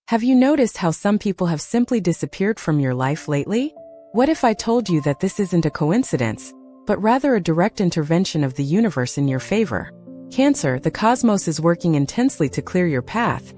Have you noticed how some people have simply disappeared from your life lately? What if I told you that this isn't a coincidence, but rather a direct intervention of the universe in your favor? Cancer, the cosmos is working intensely to clear your path,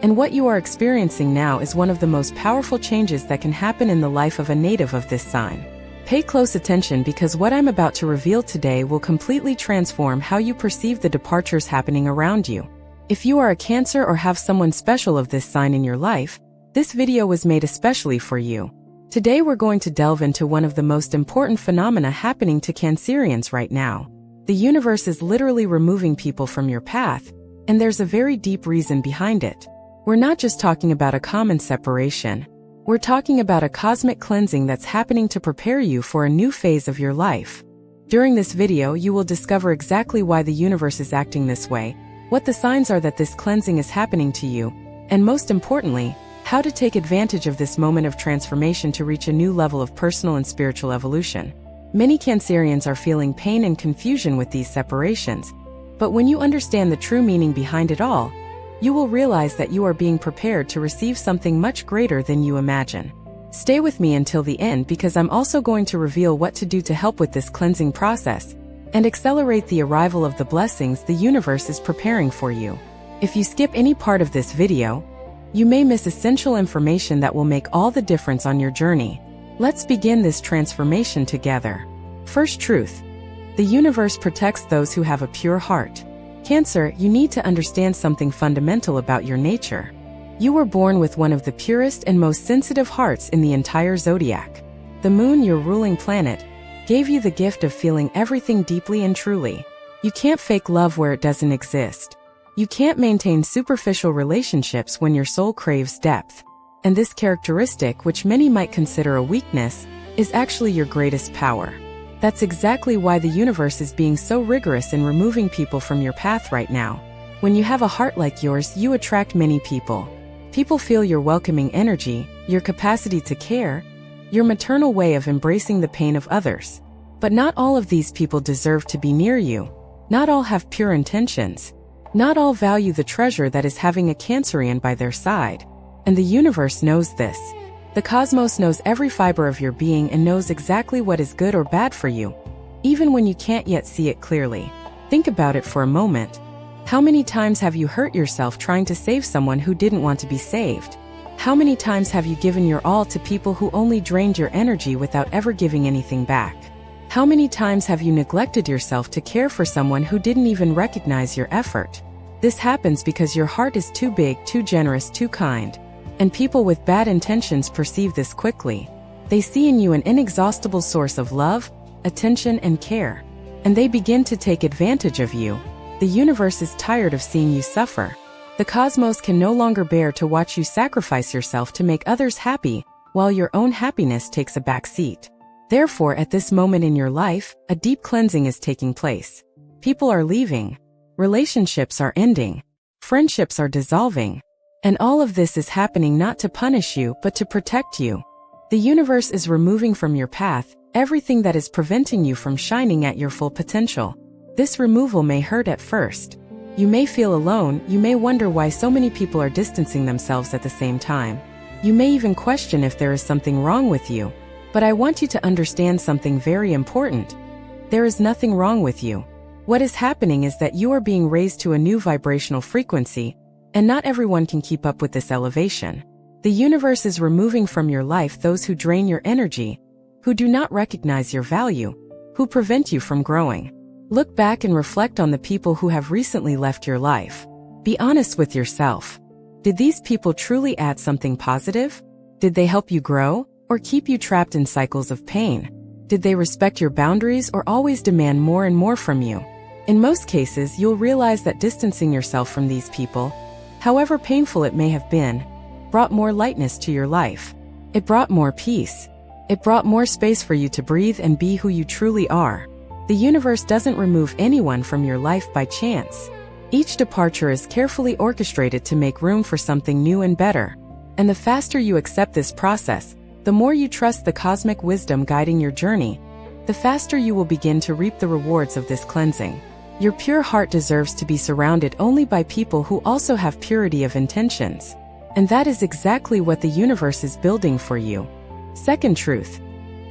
and what you are experiencing now is one of the most powerful changes that can happen in the life of a native of this sign. Pay close attention because what I'm about to reveal today will completely transform how you perceive the departures happening around you. If you are a Cancer or have someone special of this sign in your life, this video was made especially for you. Today we're going to delve into one of the most important phenomena happening to Cancerians right now. The universe is literally removing people from your path, and there's a very deep reason behind it. We're not just talking about a common separation. We're talking about a cosmic cleansing that's happening to prepare you for a new phase of your life. During this video, you will discover exactly why the universe is acting this way, what the signs are that this cleansing is happening to you, and most importantly, how to take advantage of this moment of transformation to reach a new level of personal and spiritual evolution. Many Cancerians are feeling pain and confusion with these separations, but when you understand the true meaning behind it all, you will realize that you are being prepared to receive something much greater than you imagine. Stay with me until the end because I'm also going to reveal what to do to help with this cleansing process and accelerate the arrival of the blessings the universe is preparing for you. If you skip any part of this video, you may miss essential information that will make all the difference on your journey. Let's begin this transformation together. First truth: the universe protects those who have a pure heart. Cancer, you need to understand something fundamental about your nature. You were born with one of the purest and most sensitive hearts in the entire zodiac. The moon, your ruling planet, gave you the gift of feeling everything deeply and truly. You can't fake love where it doesn't exist. You can't maintain superficial relationships when your soul craves depth. And this characteristic, which many might consider a weakness, is actually your greatest power. That's exactly why the universe is being so rigorous in removing people from your path right now. When you have a heart like yours, you attract many people. People feel your welcoming energy, your capacity to care, your maternal way of embracing the pain of others. But not all of these people deserve to be near you. Not all have pure intentions. Not all value the treasure that is having a Cancerian by their side. And the universe knows this. The cosmos knows every fiber of your being and knows exactly what is good or bad for you, even when you can't yet see it clearly. Think about it for a moment. How many times have you hurt yourself trying to save someone who didn't want to be saved? How many times have you given your all to people who only drained your energy without ever giving anything back? How many times have you neglected yourself to care for someone who didn't even recognize your effort? This happens because your heart is too big, too generous, too kind. And people with bad intentions perceive this quickly. They see in you an inexhaustible source of love, attention, and care. And they begin to take advantage of you. The universe is tired of seeing you suffer. The cosmos can no longer bear to watch you sacrifice yourself to make others happy, while your own happiness takes a back seat. Therefore, at this moment in your life, a deep cleansing is taking place. People are leaving. Relationships are ending. Friendships are dissolving. And all of this is happening not to punish you, but to protect you. The universe is removing from your path everything that is preventing you from shining at your full potential. This removal may hurt at first. You may feel alone, you may wonder why so many people are distancing themselves at the same time. You may even question if there is something wrong with you. But I want you to understand something very important. There is nothing wrong with you. What is happening is that you are being raised to a new vibrational frequency, and not everyone can keep up with this elevation. The universe is removing from your life those who drain your energy, who do not recognize your value, who prevent you from growing. Look back and reflect on the people who have recently left your life. Be honest with yourself. Did these people truly add something positive? Did they help you grow, or keep you trapped in cycles of pain? Did they respect your boundaries or always demand more and more from you? In most cases, you'll realize that distancing yourself from these people, however painful it may have been, brought more lightness to your life. It brought more peace. It brought more space for you to breathe and be who you truly are. The universe doesn't remove anyone from your life by chance. Each departure is carefully orchestrated to make room for something new and better. And the faster you accept this process, the more you trust the cosmic wisdom guiding your journey, the faster you will begin to reap the rewards of this cleansing. Your pure heart deserves to be surrounded only by people who also have purity of intentions. And that is exactly what the universe is building for you. Second truth.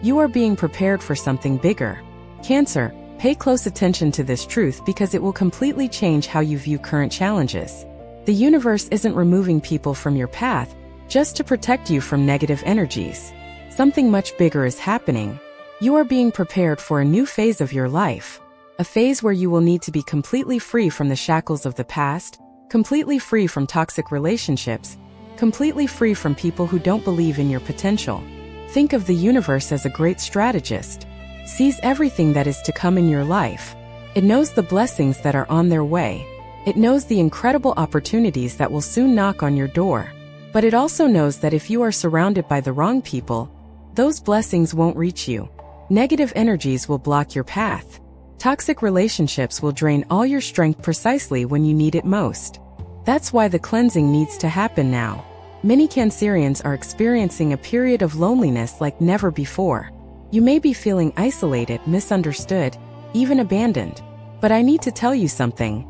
You are being prepared for something bigger. Cancer, pay close attention to this truth because it will completely change how you view current challenges. The universe isn't removing people from your path just to protect you from negative energies. Something much bigger is happening. You are being prepared for a new phase of your life. A phase where you will need to be completely free from the shackles of the past, completely free from toxic relationships, completely free from people who don't believe in your potential. Think of the universe as a great strategist. Sees everything that is to come in your life. It knows the blessings that are on their way. It knows the incredible opportunities that will soon knock on your door. But it also knows that if you are surrounded by the wrong people, those blessings won't reach you. Negative energies will block your path. Toxic relationships will drain all your strength precisely when you need it most. That's why the cleansing needs to happen now. Many Cancerians are experiencing a period of loneliness like never before. You may be feeling isolated, misunderstood, even abandoned. But I need to tell you something.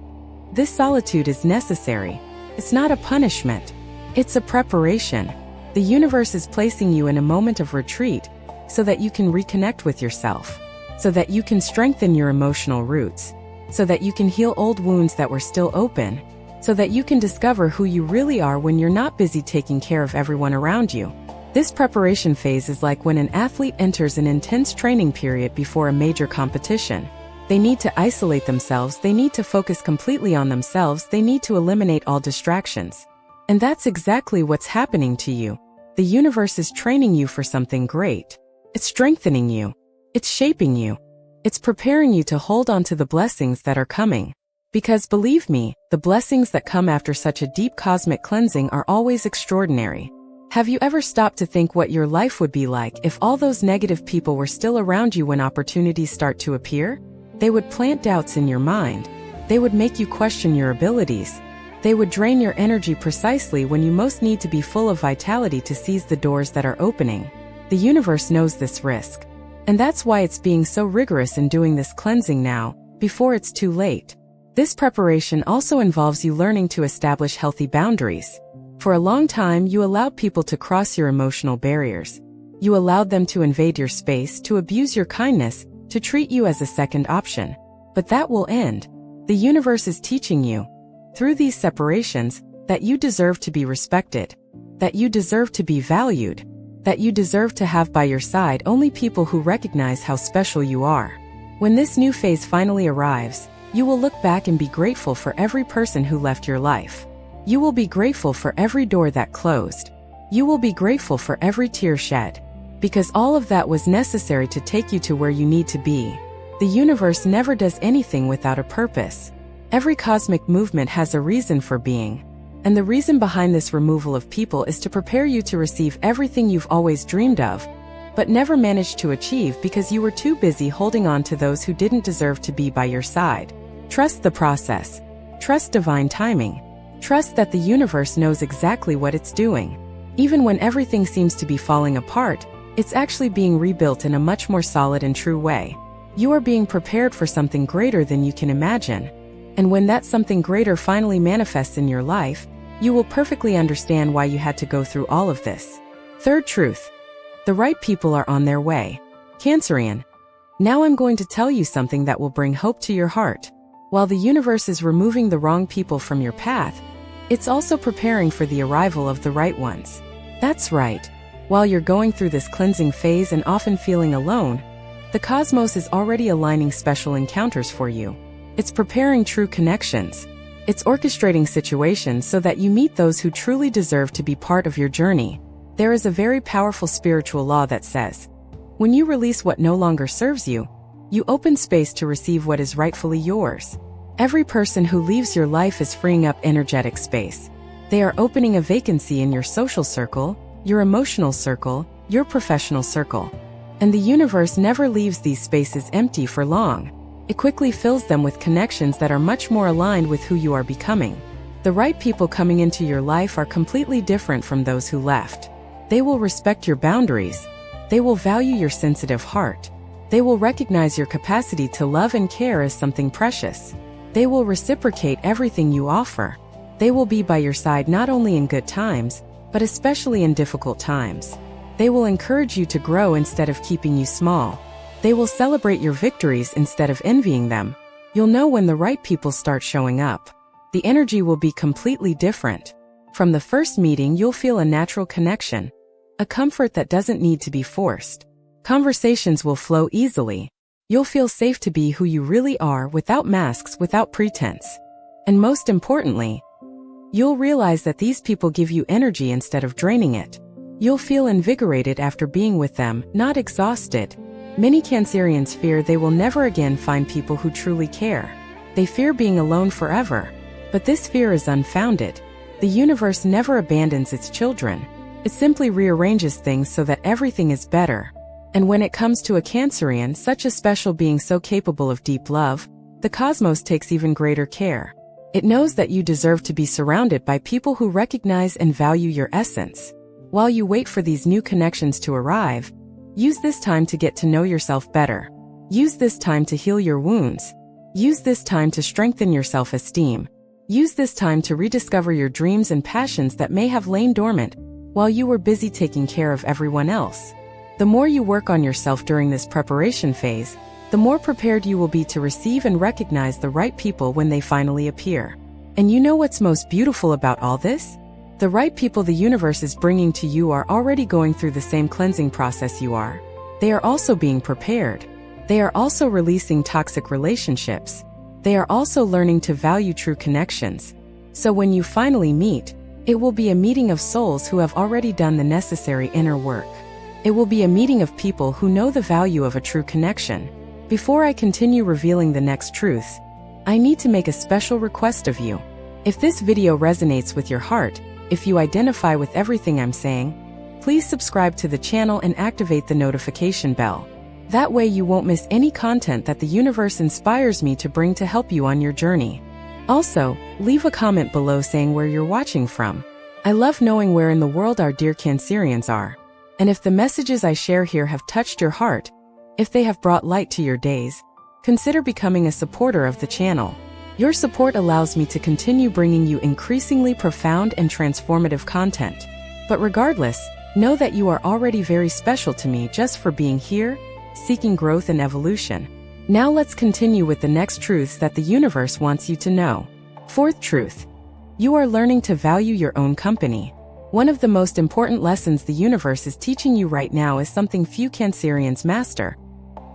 This solitude is necessary. It's not a punishment. It's a preparation. The universe is placing you in a moment of retreat so that you can reconnect with yourself, so that you can strengthen your emotional roots, so that you can heal old wounds that were still open, so that you can discover who you really are when you're not busy taking care of everyone around you. This preparation phase is like when an athlete enters an intense training period before a major competition. They need to isolate themselves, they need to focus completely on themselves, they need to eliminate all distractions. And that's exactly what's happening to you. The universe is training you for something great. It's strengthening you. It's shaping you. It's preparing you to hold on to the blessings that are coming. Because believe me, the blessings that come after such a deep cosmic cleansing are always extraordinary. Have you ever stopped to think what your life would be like if all those negative people were still around you when opportunities start to appear? They would plant doubts in your mind. They would make you question your abilities. They would drain your energy precisely when you most need to be full of vitality to seize the doors that are opening. The universe knows this risk. And that's why it's being so rigorous in doing this cleansing now, before it's too late. This preparation also involves you learning to establish healthy boundaries. For a long time, you allowed people to cross your emotional barriers. You allowed them to invade your space, to abuse your kindness, to treat you as a second option. But that will end. The universe is teaching you, through these separations, that you deserve to be respected, that you deserve to be valued, that you deserve to have by your side only people who recognize how special you are. When this new phase finally arrives, you will look back and be grateful for every person who left your life. You will be grateful for every door that closed. You will be grateful for every tear shed. Because all of that was necessary to take you to where you need to be. The universe never does anything without a purpose. Every cosmic movement has a reason for being. And the reason behind this removal of people is to prepare you to receive everything you've always dreamed of, but never managed to achieve because you were too busy holding on to those who didn't deserve to be by your side. Trust the process. Trust divine timing. Trust that the universe knows exactly what it's doing. Even when everything seems to be falling apart, it's actually being rebuilt in a much more solid and true way. You are being prepared for something greater than you can imagine. And when that something greater finally manifests in your life, you will perfectly understand why you had to go through all of this. Third truth. The right people are on their way. Cancerian. Now I'm going to tell you something that will bring hope to your heart. While the universe is removing the wrong people from your path, it's also preparing for the arrival of the right ones. That's right. While you're going through this cleansing phase and often feeling alone, the cosmos is already aligning special encounters for you. It's preparing true connections. It's orchestrating situations so that you meet those who truly deserve to be part of your journey. There is a very powerful spiritual law that says, when you release what no longer serves you, you open space to receive what is rightfully yours. Every person who leaves your life is freeing up energetic space. They are opening a vacancy in your social circle, your emotional circle, your professional circle. And the universe never leaves these spaces empty for long. It quickly fills them with connections that are much more aligned with who you are becoming. The right people coming into your life are completely different from those who left. They will respect your boundaries. They will value your sensitive heart. They will recognize your capacity to love and care as something precious. They will reciprocate everything you offer. They will be by your side not only in good times, but especially in difficult times. They will encourage you to grow instead of keeping you small. They will celebrate your victories instead of envying them. You'll know when the right people start showing up. The energy will be completely different. From the first meeting, you'll feel a natural connection, a comfort that doesn't need to be forced. Conversations will flow easily. You'll feel safe to be who you really are without masks, without pretense. And most importantly, you'll realize that these people give you energy instead of draining it. You'll feel invigorated after being with them, not exhausted. Many Cancerians fear they will never again find people who truly care. They fear being alone forever. But this fear is unfounded. The universe never abandons its children. It simply rearranges things so that everything is better. And when it comes to a Cancerian, such a special being so capable of deep love, the cosmos takes even greater care. It knows that you deserve to be surrounded by people who recognize and value your essence. While you wait for these new connections to arrive, use this time to get to know yourself better. Use this time to heal your wounds. Use this time to strengthen your self-esteem. Use this time to rediscover your dreams and passions that may have lain dormant while you were busy taking care of everyone else. The more you work on yourself during this preparation phase, the more prepared you will be to receive and recognize the right people when they finally appear. And you know what's most beautiful about all this? The right people the universe is bringing to you are already going through the same cleansing process you are. They are also being prepared. They are also releasing toxic relationships. They are also learning to value true connections. So when you finally meet, it will be a meeting of souls who have already done the necessary inner work. It will be a meeting of people who know the value of a true connection. Before I continue revealing the next truths, I need to make a special request of you. If this video resonates with your heart, if you identify with everything I'm saying, please subscribe to the channel and activate the notification bell. That way you won't miss any content that the universe inspires me to bring to help you on your journey. Also, leave a comment below saying where you're watching from. I love knowing where in the world our dear Cancerians are. And if the messages I share here have touched your heart, if they have brought light to your days, consider becoming a supporter of the channel. Your support allows me to continue bringing you increasingly profound and transformative content. But regardless, know that you are already very special to me just for being here, seeking growth and evolution. Now let's continue with the next truths that the universe wants you to know. Fourth truth. You are learning to value your own company. One of the most important lessons the universe is teaching you right now is something few Cancerians master: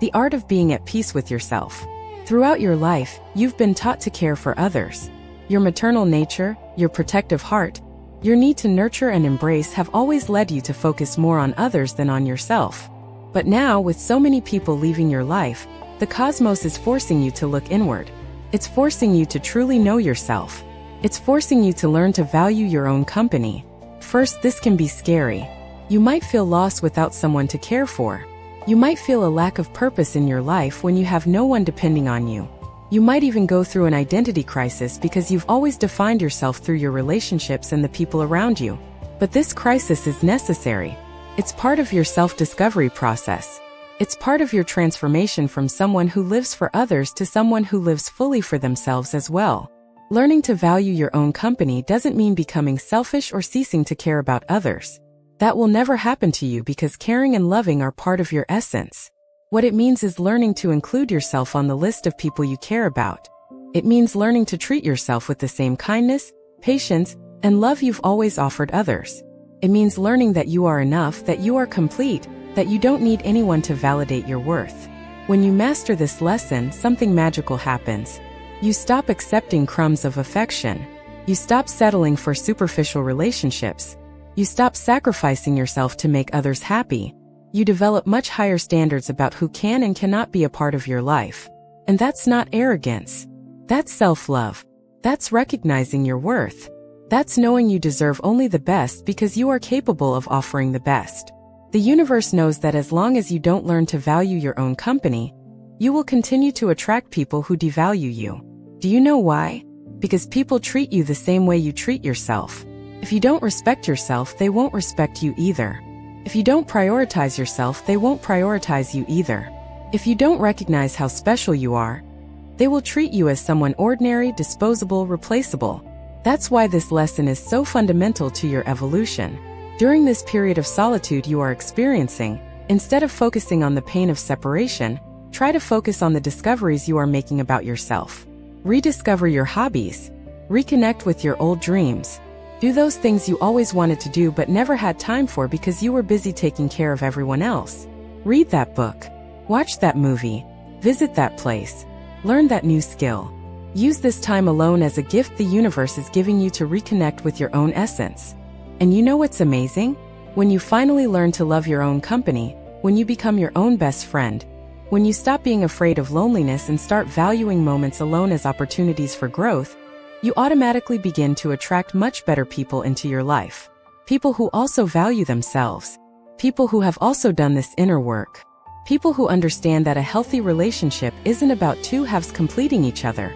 the art of being at peace with yourself. Throughout your life, you've been taught to care for others. Your maternal nature, your protective heart, your need to nurture and embrace have always led you to focus more on others than on yourself. But now, with so many people leaving your life, the cosmos is forcing you to look inward. It's forcing you to truly know yourself. It's forcing you to learn to value your own company. First, this can be scary. You might feel lost without someone to care for. You might feel a lack of purpose in your life when you have no one depending on you. You might even go through an identity crisis because you've always defined yourself through your relationships and the people around you. But this crisis is necessary. It's part of your self-discovery process. It's part of your transformation from someone who lives for others to someone who lives fully for themselves as well. Learning to value your own company doesn't mean becoming selfish or ceasing to care about others. That will never happen to you because caring and loving are part of your essence. What it means is learning to include yourself on the list of people you care about. It means learning to treat yourself with the same kindness, patience, and love you've always offered others. It means learning that you are enough, that you are complete, that you don't need anyone to validate your worth. When you master this lesson, something magical happens. You stop accepting crumbs of affection. You stop settling for superficial relationships. You stop sacrificing yourself to make others happy. You develop much higher standards about who can and cannot be a part of your life. And that's not arrogance. That's self-love. That's recognizing your worth. That's knowing you deserve only the best because you are capable of offering the best. The universe knows that as long as you don't learn to value your own company, you will continue to attract people who devalue you. Do you know why? Because people treat you the same way you treat yourself. If you don't respect yourself, they won't respect you either. If you don't prioritize yourself, they won't prioritize you either. If you don't recognize how special you are, they will treat you as someone ordinary, disposable, replaceable. That's why this lesson is so fundamental to your evolution. During this period of solitude you are experiencing, instead of focusing on the pain of separation, try to focus on the discoveries you are making about yourself. Rediscover your hobbies. Reconnect with your old dreams. Do those things you always wanted to do but never had time for because you were busy taking care of everyone else. Read that book. Watch that movie. Visit that place. Learn that new skill. Use this time alone as a gift the universe is giving you to reconnect with your own essence. And you know what's amazing? When you finally learn to love your own company, when you become your own best friend, when you stop being afraid of loneliness and start valuing moments alone as opportunities for growth, you automatically begin to attract much better people into your life. People who also value themselves. People who have also done this inner work. People who understand that a healthy relationship isn't about two halves completing each other,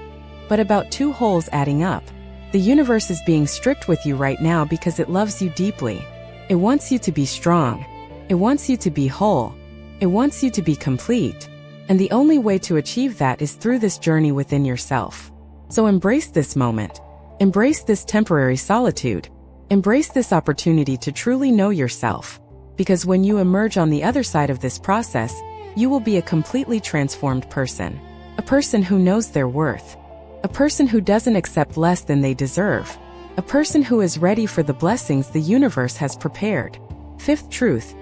but about two wholes adding up. The universe is being strict with you right now because it loves you deeply. It wants you to be strong. It wants you to be whole. It wants you to be complete. And the only way to achieve that is through this journey within yourself. So embrace this moment. Embrace this temporary solitude. Embrace this opportunity to truly know yourself. Because when you emerge on the other side of this process, you will be a completely transformed person. A person who knows their worth. A person who doesn't accept less than they deserve. A person who is ready for the blessings the universe has prepared. Fifth truth.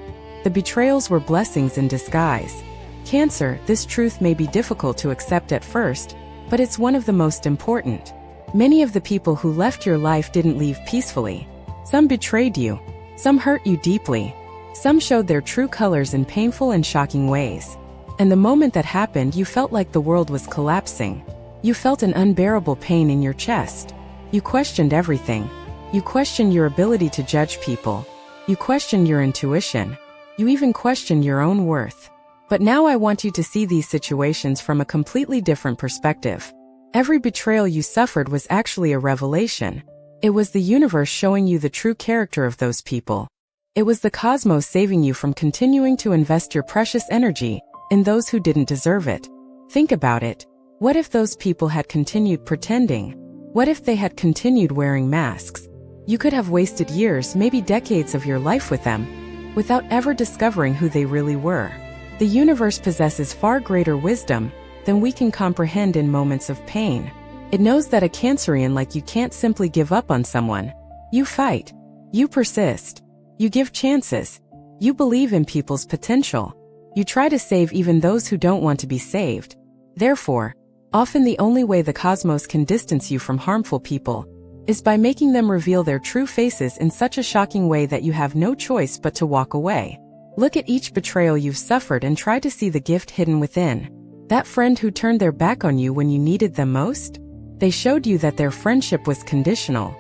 The betrayals were blessings in disguise. Cancer, this truth may be difficult to accept at first, but it's one of the most important. Many of the people who left your life didn't leave peacefully. Some betrayed you. Some hurt you deeply. Some showed their true colors in painful and shocking ways. And the moment that happened, you felt like the world was collapsing. You felt an unbearable pain in your chest. You questioned everything. You questioned your ability to judge people. You questioned your intuition. You even questioned your own worth. But now I want you to see these situations from a completely different perspective. Every betrayal you suffered was actually a revelation. It was the universe showing you the true character of those people. It was the cosmos saving you from continuing to invest your precious energy in those who didn't deserve it. Think about it. What if those people had continued pretending? What if they had continued wearing masks? You could have wasted years, maybe decades of your life with them, without ever discovering who they really were. The universe possesses far greater wisdom than we can comprehend in moments of pain. It knows that a Cancerian like you can't simply give up on someone. You fight. You persist. You give chances. You believe in people's potential. You try to save even those who don't want to be saved. Therefore, often the only way the cosmos can distance you from harmful people is by making them reveal their true faces in such a shocking way that you have no choice but to walk away. Look at each betrayal you've suffered and try to see the gift hidden within. That friend who turned their back on you when you needed them most? They showed you that their friendship was conditional.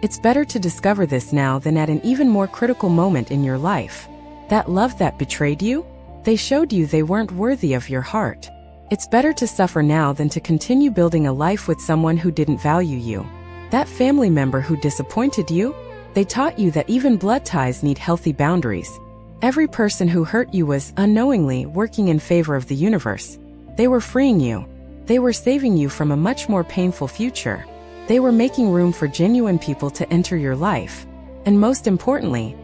It's better to discover this now than at an even more critical moment in your life. That love that betrayed you? They showed you they weren't worthy of your heart. It's better to suffer now than to continue building a life with someone who didn't value you. That family member who disappointed you? They taught you that even blood ties need healthy boundaries. Every person who hurt you was, unknowingly, working in favor of the universe. They were freeing you. They were saving you from a much more painful future. They were making room for genuine people to enter your life. And most importantly,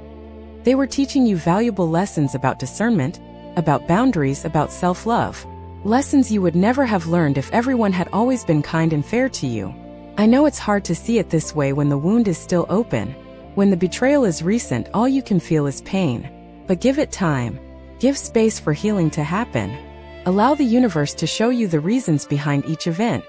they were teaching you valuable lessons about discernment, about boundaries, about self-love. Lessons you would never have learned if everyone had always been kind and fair to you. I know it's hard to see it this way when the wound is still open. When the betrayal is recent, all you can feel is pain. But give it time. Give space for healing to happen. Allow the universe to show you the reasons behind each event.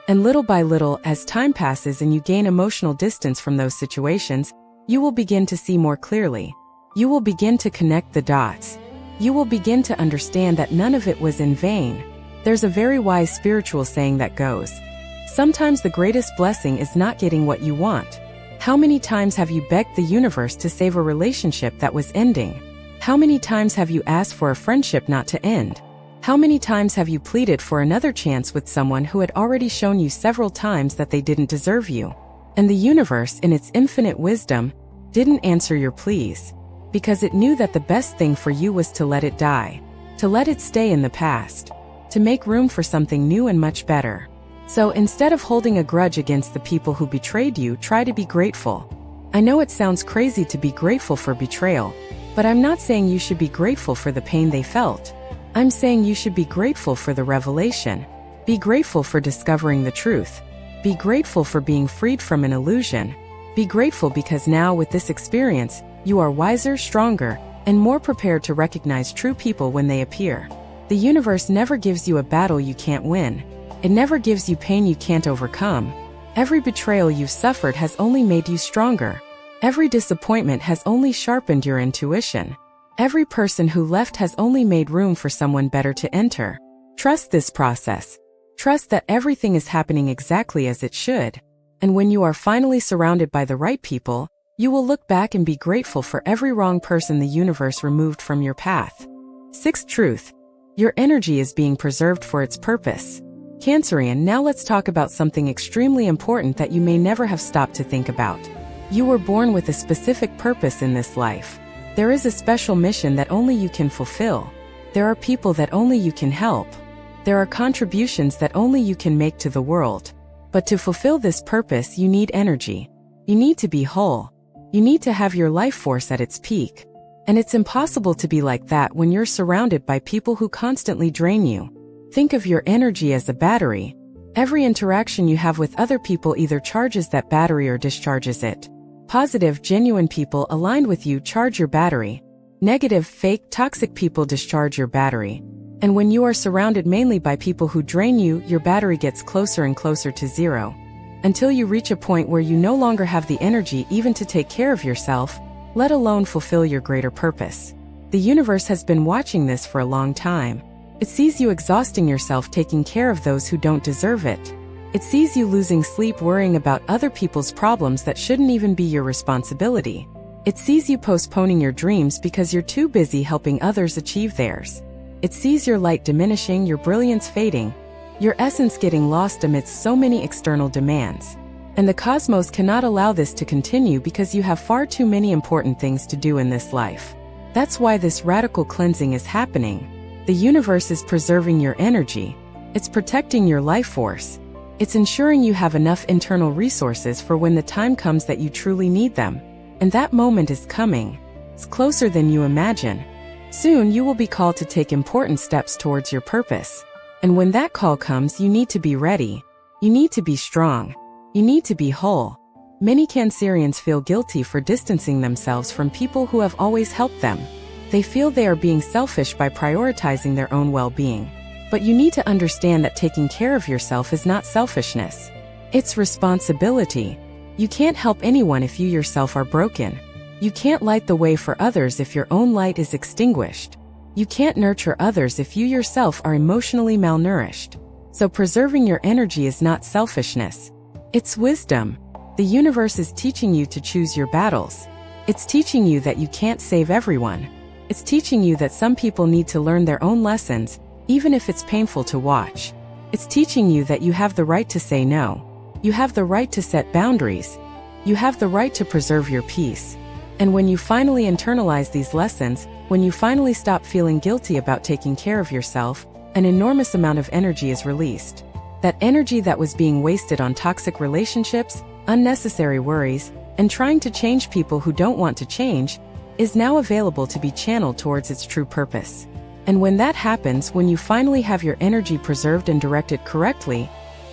And little by little, as time passes and you gain emotional distance from those situations, you will begin to see more clearly. You will begin to connect the dots. You will begin to understand that none of it was in vain. There's a very wise spiritual saying that goes, sometimes the greatest blessing is not getting what you want. How many times have you begged the universe to save a relationship that was ending? How many times have you asked for a friendship not to end? How many times have you pleaded for another chance with someone who had already shown you several times that they didn't deserve you? And the universe, in its infinite wisdom, didn't answer your pleas. Because it knew that the best thing for you was to let it die. To let it stay in the past. To make room for something new and much better. So instead of holding a grudge against the people who betrayed you, try to be grateful. I know it sounds crazy to be grateful for betrayal, but I'm not saying you should be grateful for the pain they felt. I'm saying you should be grateful for the revelation. Be grateful for discovering the truth. Be grateful for being freed from an illusion. Be grateful because now with this experience, you are wiser, stronger, and more prepared to recognize true people when they appear. The universe never gives you a battle you can't win. It never gives you pain you can't overcome. Every betrayal you've suffered has only made you stronger. Every disappointment has only sharpened your intuition. Every person who left has only made room for someone better to enter. Trust this process. Trust that everything is happening exactly as it should. And when you are finally surrounded by the right people, you will look back and be grateful for every wrong person the universe removed from your path. Sixth truth. Your energy is being preserved for its purpose. Cancerian, now let's talk about something extremely important that you may never have stopped to think about. You were born with a specific purpose in this life. There is a special mission that only you can fulfill. There are people that only you can help. There are contributions that only you can make to the world. But to fulfill this purpose, you need energy. You need to be whole. You need to have your life force at its peak. And it's impossible to be like that when you're surrounded by people who constantly drain you. Think of your energy as a battery. Every interaction you have with other people either charges that battery or discharges it. Positive, genuine people aligned with you charge your battery. Negative, fake, toxic people discharge your battery. And when you are surrounded mainly by people who drain you, your battery gets closer and closer to zero. Until you reach a point where you no longer have the energy even to take care of yourself, let alone fulfill your greater purpose. The universe has been watching this for a long time. It sees you exhausting yourself taking care of those who don't deserve it. It sees you losing sleep worrying about other people's problems that shouldn't even be your responsibility. It sees you postponing your dreams because you're too busy helping others achieve theirs. It sees your light diminishing, your brilliance fading, your essence getting lost amidst so many external demands. And the cosmos cannot allow this to continue because you have far too many important things to do in this life. That's why this radical cleansing is happening. The universe is preserving your energy. It's protecting your life force. It's ensuring you have enough internal resources for when the time comes that you truly need them. And that moment is coming. It's closer than you imagine. Soon you will be called to take important steps towards your purpose. And when that call comes, you need to be ready. You need to be strong. You need to be whole. Many Cancerians feel guilty for distancing themselves from people who have always helped them. They feel they are being selfish by prioritizing their own well-being. But you need to understand that taking care of yourself is not selfishness. It's responsibility. You can't help anyone if you yourself are broken. You can't light the way for others if your own light is extinguished. You can't nurture others if you yourself are emotionally malnourished. So preserving your energy is not selfishness. It's wisdom. The universe is teaching you to choose your battles. It's teaching you that you can't save everyone. It's teaching you that some people need to learn their own lessons, even if it's painful to watch. It's teaching you that you have the right to say no. You have the right to set boundaries. You have the right to preserve your peace. And when you finally internalize these lessons, when you finally stop feeling guilty about taking care of yourself, an enormous amount of energy is released. That energy that was being wasted on toxic relationships, unnecessary worries, and trying to change people who don't want to change, is now available to be channeled towards its true purpose. And when that happens, when you finally have your energy preserved and directed correctly,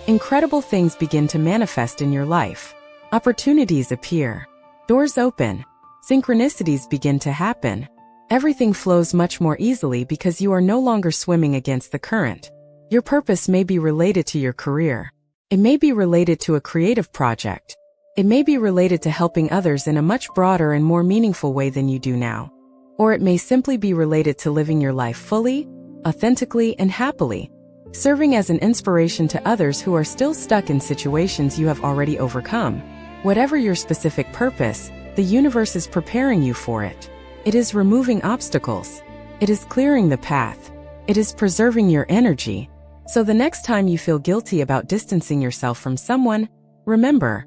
incredible things begin to manifest in your life. Opportunities appear. Doors open. Synchronicities begin to happen. Everything flows much more easily because you are no longer swimming against the current. Your purpose may be related to your career. It may be related to a creative project. It may be related to helping others in a much broader and more meaningful way than you do now. Or it may simply be related to living your life fully, authentically, and happily, serving as an inspiration to others who are still stuck in situations you have already overcome. Whatever your specific purpose, the universe is preparing you for it. It is removing obstacles. It is clearing the path. It is preserving your energy. So the next time you feel guilty about distancing yourself from someone, remember,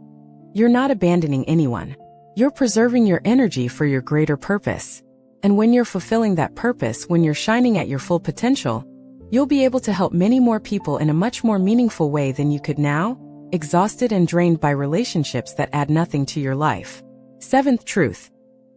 you're not abandoning anyone. You're preserving your energy for your greater purpose. And when you're fulfilling that purpose, when you're shining at your full potential, You'll be able to help many more people in a much more meaningful way than you could now, exhausted and drained by relationships that add nothing to your life. Seventh truth.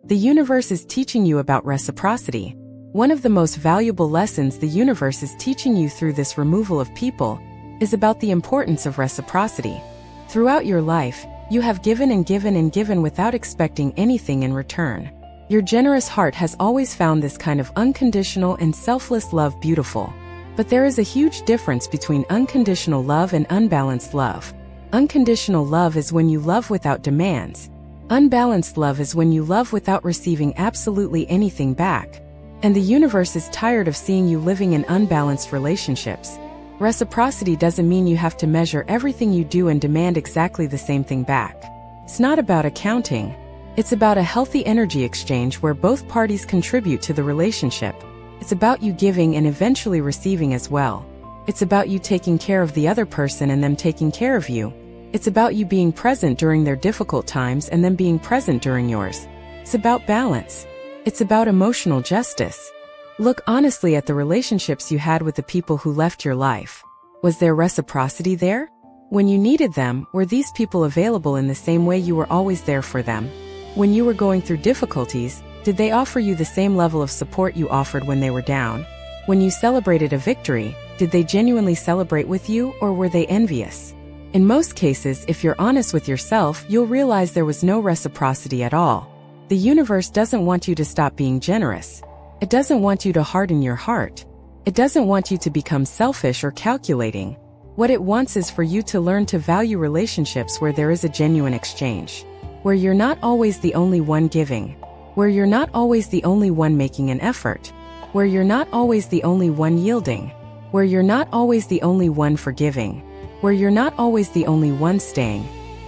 The universe is teaching you about reciprocity. One of the most valuable lessons the universe is teaching you through this removal of people is about the importance of reciprocity. Throughout your life, you have given and given and given without expecting anything in return. Your generous heart has always found this kind of unconditional and selfless love beautiful. But there is a huge difference between unconditional love and unbalanced love. Unconditional love is when you love without demands. Unbalanced love is when you love without receiving absolutely anything back. And the universe is tired of seeing you living in unbalanced relationships. Reciprocity doesn't mean you have to measure everything you do and demand exactly the same thing back. It's not about accounting. It's about a healthy energy exchange where both parties contribute to the relationship. It's about you giving and eventually receiving as well. It's about you taking care of the other person and them taking care of you. It's about you being present during their difficult times and them being present during yours. It's about balance. It's about emotional justice. Look honestly at the relationships you had with the people who left your life. Was there reciprocity there? When you needed them, were these people available in the same way you were always there for them? When you were going through difficulties, did they offer you the same level of support you offered when they were down? When you celebrated a victory, did they genuinely celebrate with you or were they envious? In most cases, if you're honest with yourself, you'll realize there was no reciprocity at all. The universe doesn't want you to stop being generous. It doesn't want you to harden your heart. It doesn't want you to become selfish or calculating. What it wants is for you to learn to value relationships where there is a genuine exchange. Where you're not always the only one giving. Where you're not always the only one making an effort. Where you're not always the only one yielding. Where you're not always the only one forgiving. Where you're not always the only one staying.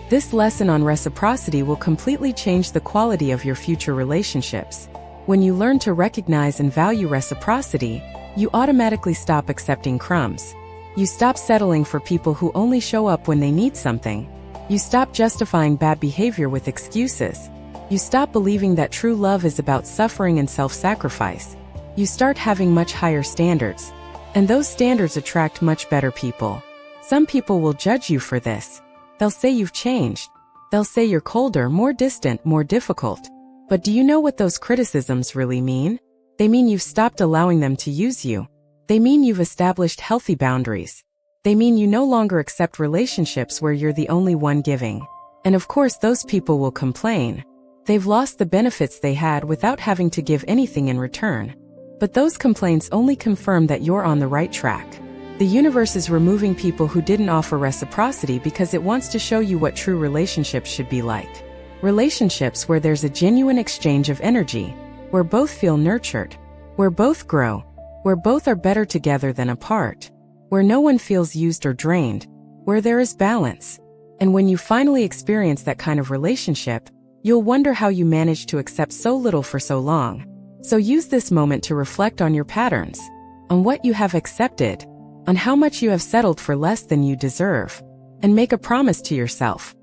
This lesson on reciprocity will completely change the quality of your future relationships. When you learn to recognize and value reciprocity, you automatically stop accepting crumbs. You stop settling for people who only show up when they need something. You stop justifying bad behavior with excuses. You stop believing that true love is about suffering and self-sacrifice. You start having much higher standards. And those standards attract much better people. Some people will judge you for this. They'll say you've changed. They'll say you're colder, more distant, more difficult. But do you know what those criticisms really mean? They mean you've stopped allowing them to use you. They mean you've established healthy boundaries. They mean you no longer accept relationships where you're the only one giving. And of course those people will complain. They've lost the benefits they had without having to give anything in return. But those complaints only confirm that you're on the right track. The universe is removing people who didn't offer reciprocity because it wants to show you what true relationships should be like. Relationships where there's a genuine exchange of energy, where both feel nurtured, where both grow, where both are better together than apart, where no one feels used or drained, where there is balance. And when you finally experience that kind of relationship, you'll wonder how you managed to accept so little for so long. So use this moment to reflect on your patterns, on what you have accepted, on how much you have settled for less than you deserve, and make a promise to yourself.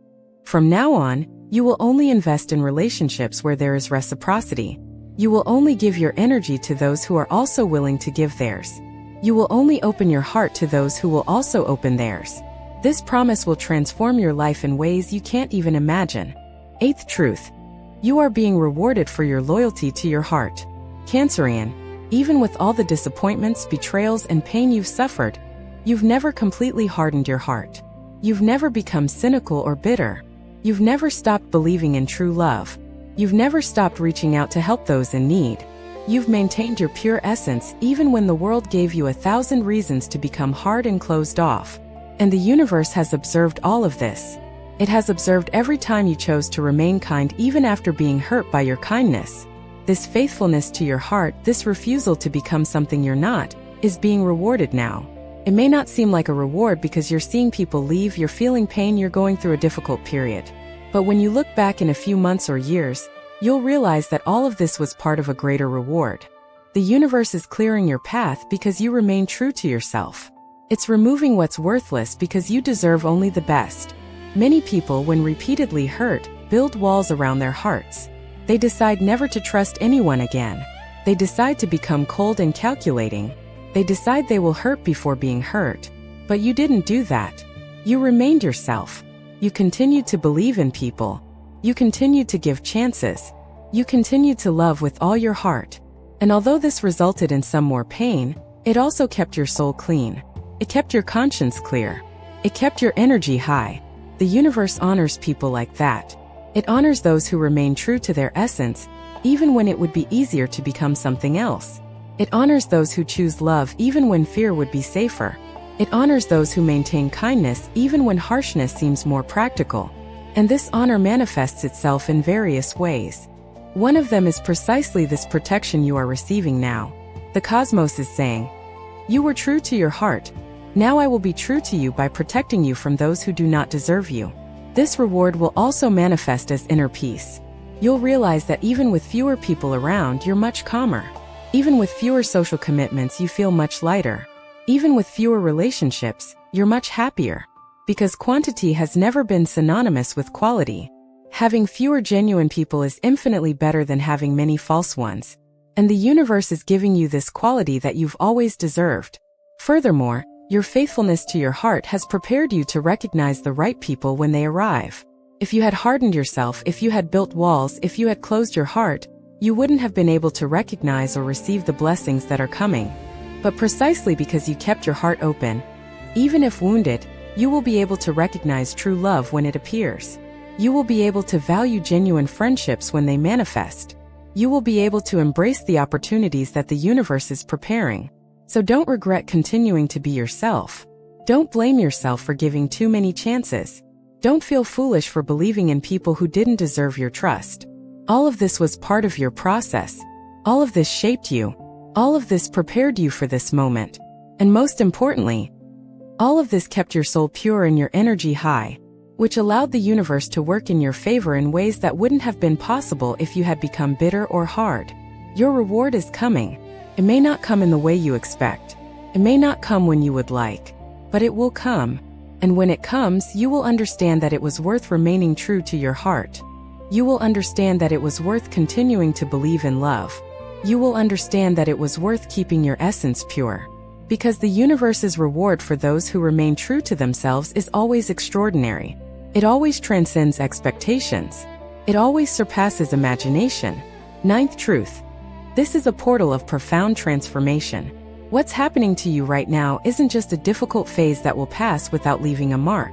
From now on, you will only invest in relationships where there is reciprocity. You will only give your energy to those who are also willing to give theirs. You will only open your heart to those who will also open theirs. This promise will transform your life in ways you can't even imagine. Eighth truth. You are being rewarded for your loyalty to your heart. Cancerian, even with all the disappointments, betrayals, and pain you've suffered, you've never completely hardened your heart. You've never become cynical or bitter. You've never stopped believing in true love. You've never stopped reaching out to help those in need. You've maintained your pure essence even when the world gave you 1,000 reasons to become hard and closed off. And the universe has observed all of this. It has observed every time you chose to remain kind even after being hurt by your kindness. This faithfulness to your heart, this refusal to become something you're not, is being rewarded now. It may not seem like a reward because you're seeing people leave, you're feeling pain, you're going through a difficult period. But when you look back in a few months or years, you'll realize that all of this was part of a greater reward. The universe is clearing your path because you remain true to yourself. It's removing what's worthless because you deserve only the best. Many people, when repeatedly hurt, build walls around their hearts. They decide never to trust anyone again. They decide to become cold and calculating. They decide they will hurt before being hurt. But you didn't do that. You remained yourself. You continued to believe in people. You continued to give chances. You continued to love with all your heart. And although this resulted in some more pain, it also kept your soul clean. It kept your conscience clear. It kept your energy high. The universe honors people like that. It honors those who remain true to their essence, even when it would be easier to become something else. It honors those who choose love even when fear would be safer. It honors those who maintain kindness even when harshness seems more practical. And this honor manifests itself in various ways. One of them is precisely this protection you are receiving now. The cosmos is saying, "You were true to your heart. Now I will be true to you by protecting you from those who do not deserve you." This reward will also manifest as inner peace. You'll realize that even with fewer people around, you're much calmer. Even with fewer social commitments, you feel much lighter. Even with fewer relationships, you're much happier. Because quantity has never been synonymous with quality. Having fewer genuine people is infinitely better than having many false ones. And the universe is giving you this quality that you've always deserved. Furthermore, your faithfulness to your heart has prepared you to recognize the right people when they arrive. If you had hardened yourself, if you had built walls, if you had closed your heart, you wouldn't have been able to recognize or receive the blessings that are coming. But precisely because you kept your heart open, even if wounded, you will be able to recognize true love when it appears. You will be able to value genuine friendships when they manifest. You will be able to embrace the opportunities that the universe is preparing. So don't regret continuing to be yourself. Don't blame yourself for giving too many chances. Don't feel foolish for believing in people who didn't deserve your trust. All of this was part of your process. All of this shaped you. All of this prepared you for this moment. And most importantly, all of this kept your soul pure and your energy high, which allowed the universe to work in your favor in ways that wouldn't have been possible if you had become bitter or hard. Your reward is coming. It may not come in the way you expect. It may not come when you would like, but it will come. And when it comes, you will understand that it was worth remaining true to your heart. You will understand that it was worth continuing to believe in love. You will understand that it was worth keeping your essence pure. Because the universe's reward for those who remain true to themselves is always extraordinary. It always transcends expectations. It always surpasses imagination. Ninth truth. This is a portal of profound transformation. What's happening to you right now isn't just a difficult phase that will pass without leaving a mark.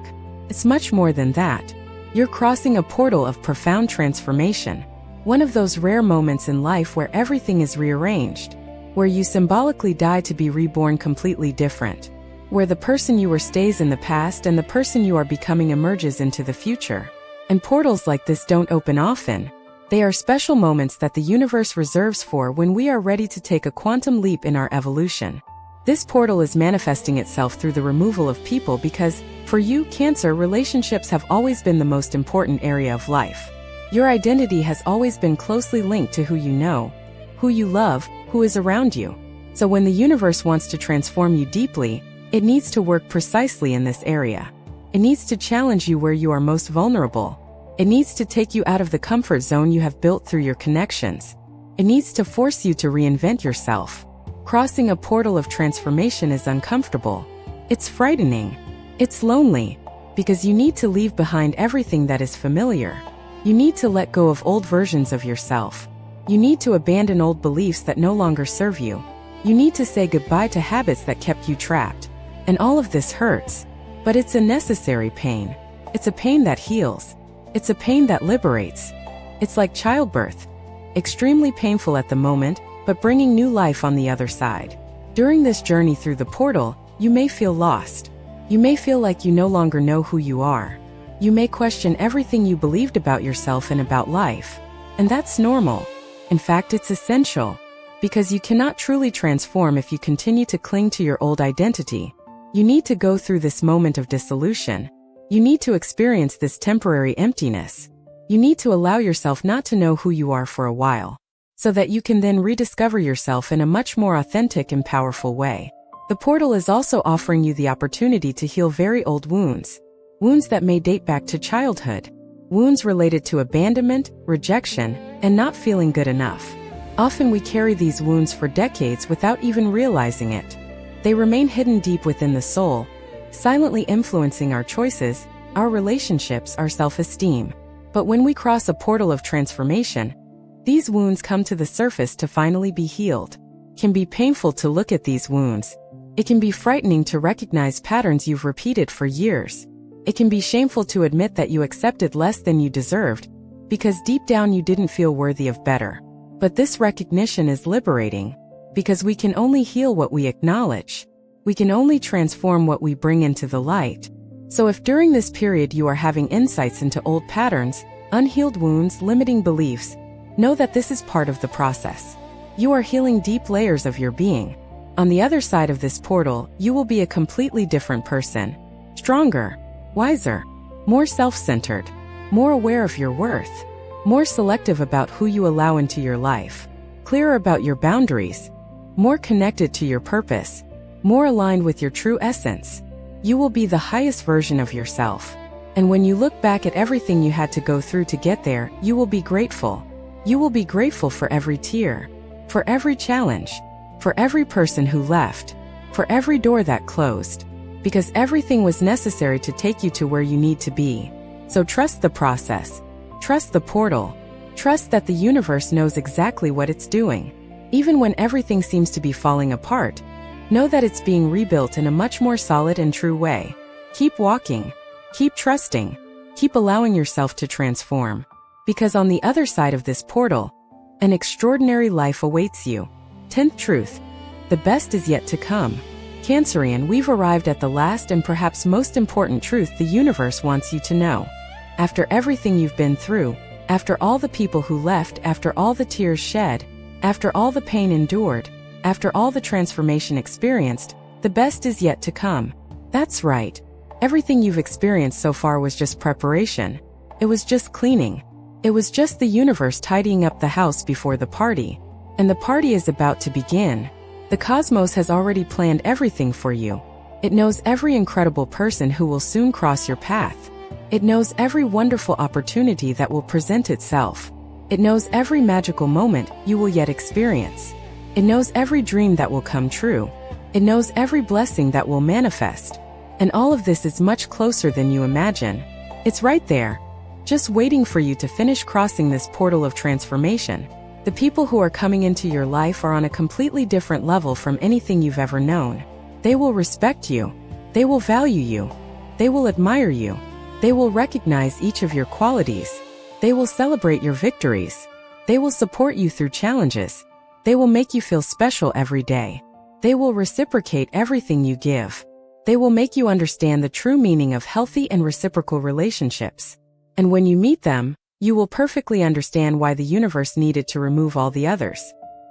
It's much more than that. You're crossing a portal of profound transformation. One of those rare moments in life where everything is rearranged. Where you symbolically die to be reborn completely different. Where the person you were stays in the past and the person you are becoming emerges into the future. And portals like this don't open often. They are special moments that the universe reserves for when we are ready to take a quantum leap in our evolution. This portal is manifesting itself through the removal of people because, for you, Cancer, relationships have always been the most important area of life. Your identity has always been closely linked to who you know, who you love, who is around you. So when the universe wants to transform you deeply, it needs to work precisely in this area. It needs to challenge you where you are most vulnerable. It needs to take you out of the comfort zone you have built through your connections. It needs to force you to reinvent yourself. Crossing a portal of transformation is uncomfortable. It's frightening. It's lonely. Because you need to leave behind everything that is familiar. You need to let go of old versions of yourself. You need to abandon old beliefs that no longer serve you. You need to say goodbye to habits that kept you trapped. And all of this hurts. But it's a necessary pain. It's a pain that heals. It's a pain that liberates. It's like childbirth. Extremely painful at the moment, but bringing new life on the other side. During this journey through the portal, you may feel lost. You may feel like you no longer know who you are. You may question everything you believed about yourself and about life. And that's normal. In fact, it's essential. Because you cannot truly transform if you continue to cling to your old identity. You need to go through this moment of dissolution. You need to experience this temporary emptiness. You need to allow yourself not to know who you are for a while, so that you can then rediscover yourself in a much more authentic and powerful way. The portal is also offering you the opportunity to heal very old wounds. Wounds that may date back to childhood. Wounds related to abandonment, rejection, and not feeling good enough. Often we carry these wounds for decades without even realizing it. They remain hidden deep within the soul, silently influencing our choices, our relationships, our self-esteem. But when we cross a portal of transformation, these wounds come to the surface to finally be healed. It can be painful to look at these wounds. It can be frightening to recognize patterns you've repeated for years. It can be shameful to admit that you accepted less than you deserved, because deep down you didn't feel worthy of better. But this recognition is liberating, because we can only heal what we acknowledge. We can only transform what we bring into the light. So if during this period you are having insights into old patterns, unhealed wounds, limiting beliefs, know that this is part of the process. You are healing deep layers of your being. On the other side of this portal, you will be a completely different person. Stronger, wiser, more self-centered, more aware of your worth, more selective about who you allow into your life, clearer about your boundaries, more connected to your purpose, more aligned with your true essence. You will be the highest version of yourself. And when you look back at everything you had to go through to get there, you will be grateful. You will be grateful for every tear, for every challenge, for every person who left, for every door that closed, because everything was necessary to take you to where you need to be. So trust the process. Trust the portal. Trust that the universe knows exactly what it's doing. Even when everything seems to be falling apart, know that it's being rebuilt in a much more solid and true way. Keep walking. Keep trusting. Keep allowing yourself to transform. Because on the other side of this portal, an extraordinary life awaits you. 10th truth. The best is yet to come. Cancerian, we've arrived at the last and perhaps most important truth the universe wants you to know. After everything you've been through, after all the people who left, after all the tears shed, after all the pain endured, after all the transformation experienced, the best is yet to come. That's right. Everything you've experienced so far was just preparation. It was just cleaning. It was just the universe tidying up the house before the party. And the party is about to begin. The cosmos has already planned everything for you. It knows every incredible person who will soon cross your path. It knows every wonderful opportunity that will present itself. It knows every magical moment you will yet experience. It knows every dream that will come true. It knows every blessing that will manifest. And all of this is much closer than you imagine. It's right there, just waiting for you to finish crossing this portal of transformation. The people who are coming into your life are on a completely different level from anything you've ever known. They will respect you. They will value you. They will admire you. They will recognize each of your qualities. They will celebrate your victories. They will support you through challenges. They will make you feel special every day. They will reciprocate everything you give. They will make you understand the true meaning of healthy and reciprocal relationships. And when you meet them, you will perfectly understand why the universe needed to remove all the others.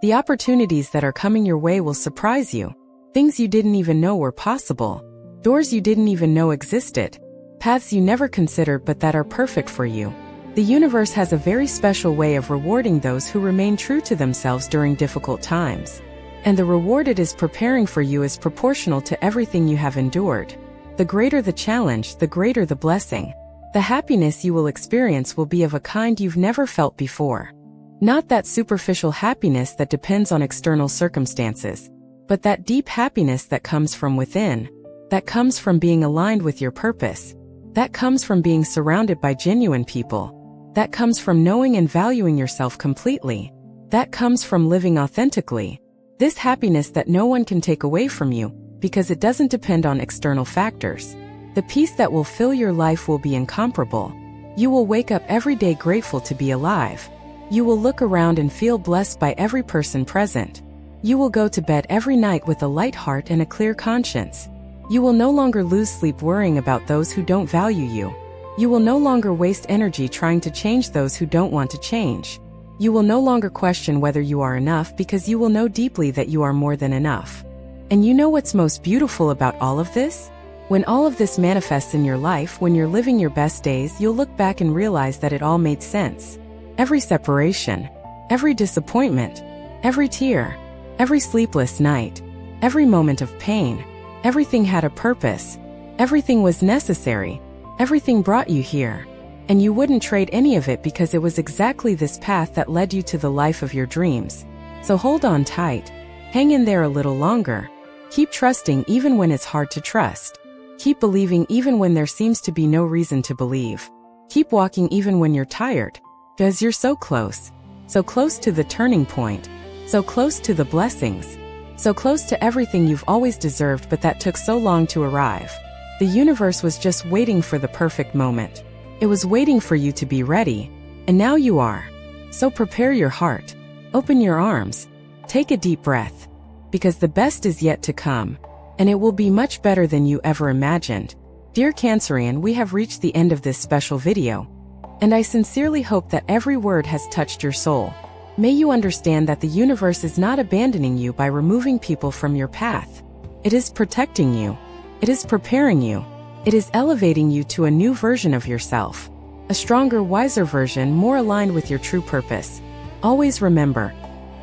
The opportunities that are coming your way will surprise you. Things you didn't even know were possible. Doors you didn't even know existed. Paths you never considered but that are perfect for you. The universe has a very special way of rewarding those who remain true to themselves during difficult times. And the reward it is preparing for you is proportional to everything you have endured. The greater the challenge, the greater the blessing. The happiness you will experience will be of a kind you've never felt before. Not that superficial happiness that depends on external circumstances, but that deep happiness that comes from within, that comes from being aligned with your purpose, that comes from being surrounded by genuine people, that comes from knowing and valuing yourself completely, that comes from living authentically. This happiness that no one can take away from you, because it doesn't depend on external factors. The peace that will fill your life will be incomparable. You will wake up every day grateful to be alive. You will look around and feel blessed by every person present. You will go to bed every night with a light heart and a clear conscience. You will no longer lose sleep worrying about those who don't value you. You will no longer waste energy trying to change those who don't want to change. You will no longer question whether you are enough because you will know deeply that you are more than enough. And you know what's most beautiful about all of this? When all of this manifests in your life, when you're living your best days, you'll look back and realize that it all made sense. Every separation, every disappointment, every tear, every sleepless night, every moment of pain, everything had a purpose. Everything was necessary. Everything brought you here. And you wouldn't trade any of it because it was exactly this path that led you to the life of your dreams. So hold on tight. Hang in there a little longer. Keep trusting even when it's hard to trust. Keep believing even when there seems to be no reason to believe. Keep walking even when you're tired, because you're so close to the turning point, so close to the blessings, so close to everything you've always deserved but that took so long to arrive. The universe was just waiting for the perfect moment. It was waiting for you to be ready, and now you are. So prepare your heart, open your arms, take a deep breath, because the best is yet to come, and it will be much better than you ever imagined. Dear Cancerian, we have reached the end of this special video, and I sincerely hope that every word has touched your soul. May you understand that the universe is not abandoning you by removing people from your path. It is protecting you. It is preparing you. It is elevating you to a new version of yourself. A stronger, wiser version more aligned with your true purpose. Always remember,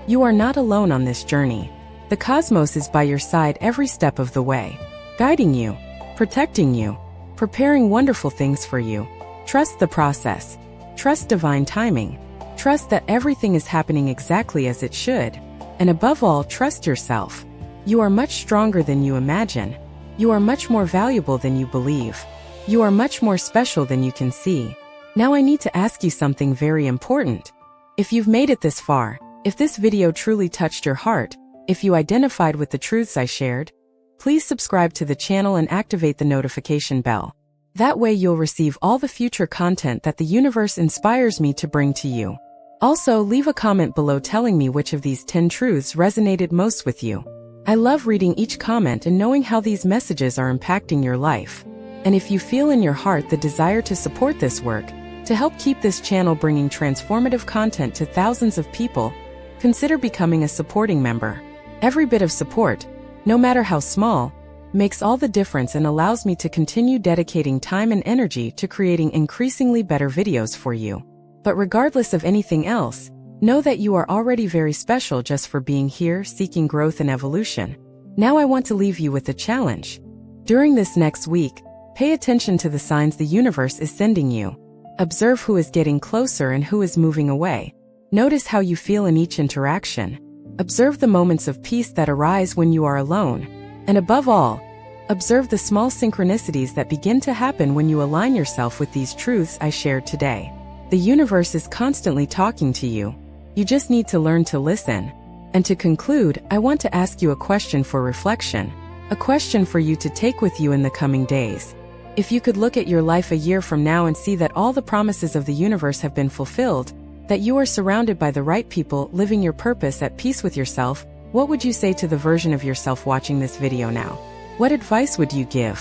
you are not alone on this journey. The cosmos is by your side every step of the way, guiding you, protecting you, preparing wonderful things for you. Trust the process. Trust divine timing. Trust that everything is happening exactly as it should. And above all, trust yourself. You are much stronger than you imagine. You are much more valuable than you believe. You are much more special than you can see. Now I need to ask you something very important. If you've made it this far, if this video truly touched your heart, if you identified with the truths I shared, please subscribe to the channel and activate the notification bell. That way you'll receive all the future content that the universe inspires me to bring to you. Also, leave a comment below telling me which of these 10 truths resonated most with you. I love reading each comment and knowing how these messages are impacting your life. And if you feel in your heart the desire to support this work, to help keep this channel bringing transformative content to thousands of people, consider becoming a supporting member. Every bit of support, no matter how small, makes all the difference and allows me to continue dedicating time and energy to creating increasingly better videos for you. But regardless of anything else, know that you are already very special just for being here seeking growth and evolution. Now I want to leave you with a challenge. During this next week, pay attention to the signs the universe is sending you. Observe who is getting closer and who is moving away. Notice how you feel in each interaction. Observe the moments of peace that arise when you are alone. And above all, observe the small synchronicities that begin to happen when you align yourself with these truths I shared today. The universe is constantly talking to you. You just need to learn to listen. And to conclude, I want to ask you a question for reflection. A question for you to take with you in the coming days. If you could look at your life a year from now and see that all the promises of the universe have been fulfilled, that you are surrounded by the right people, living your purpose at peace with yourself, what would you say to the version of yourself watching this video now? What advice would you give?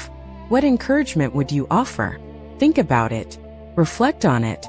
What encouragement would you offer? Think about it. Reflect on it.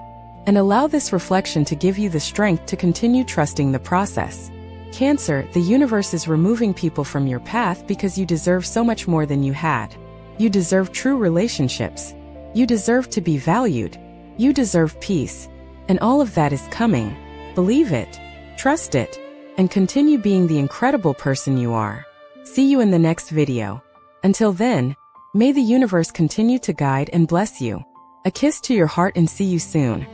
And allow this reflection to give you the strength to continue trusting the process. Cancer, the universe is removing people from your path because you deserve so much more than you had. You deserve true relationships. You deserve to be valued. You deserve peace. And all of that is coming. Believe it. Trust it. And continue being the incredible person you are. See you in the next video. Until then, may the universe continue to guide and bless you. A kiss to your heart and see you soon.